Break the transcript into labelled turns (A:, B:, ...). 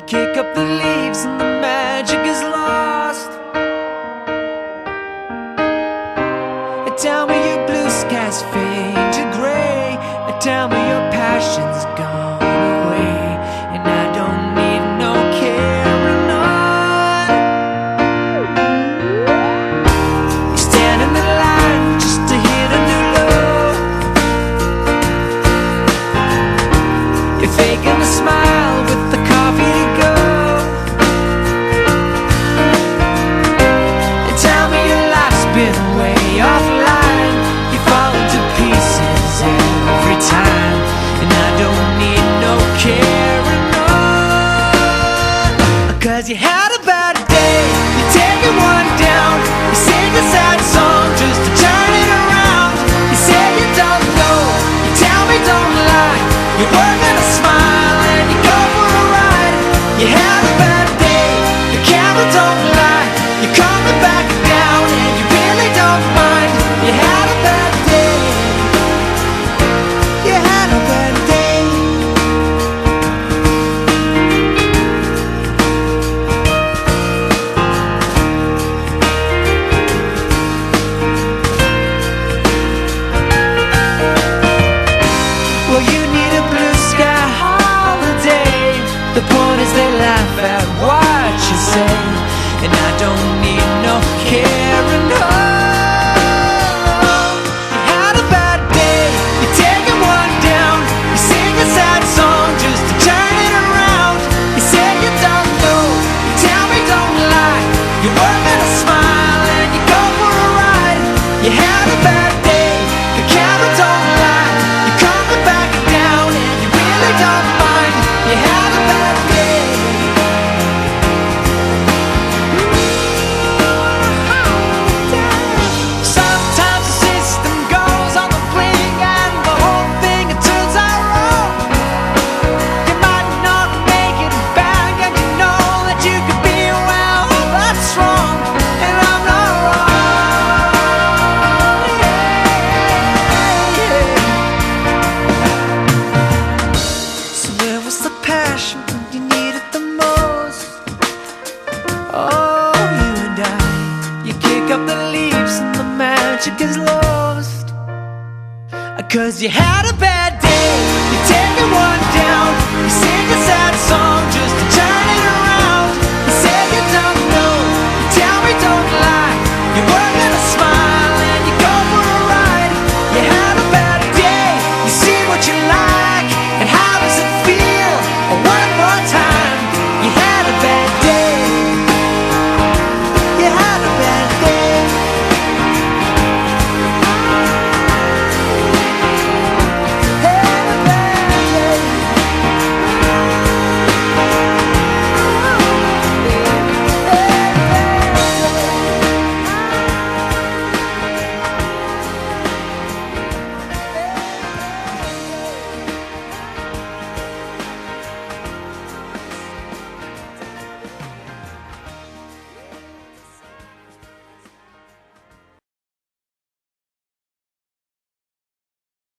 A: kick up the leaves and the magic is lost. Tell me your blue skies fade to gray, tell me your passion's gone away, and I don't need no carrying on. You stand in the line just to hit a new low. You're faking a smile with the coffee to go. And tell me your life's been way offline. You fall into pieces every time, and I don't need no carrying on. 'Cause you had a bad day, you're taking one down. You sing a sad song just to turn it around. You say you don't know, you tell me don't lie. You're working a smile and you go for a ride. You had a bad day, the camera don't lie. You're coming back down and you really don't mind. You had a bad day, you had a bad day. Well, you need a blue sky holiday. The point is they laugh at what you say, and I don't need no carrying on. You had a bad day, you're taking one down. You sing a sad song just to turn it around. You say you don't know, you tell me don't lie. You're working a smile and you go for a ride. You had a bad day, the camera don't lie. You're coming back down and you really don't mind. You had a bad day. Sometimes the system goes on the blink and the whole thing it turns out wrong. You might not make it back and you know that you could be well, that's wrong, and I'm not wrong. So where was the passion when you needed the most? Oh, you and I, you kick up the leaves and the magic is lost. 'Cause you had a bad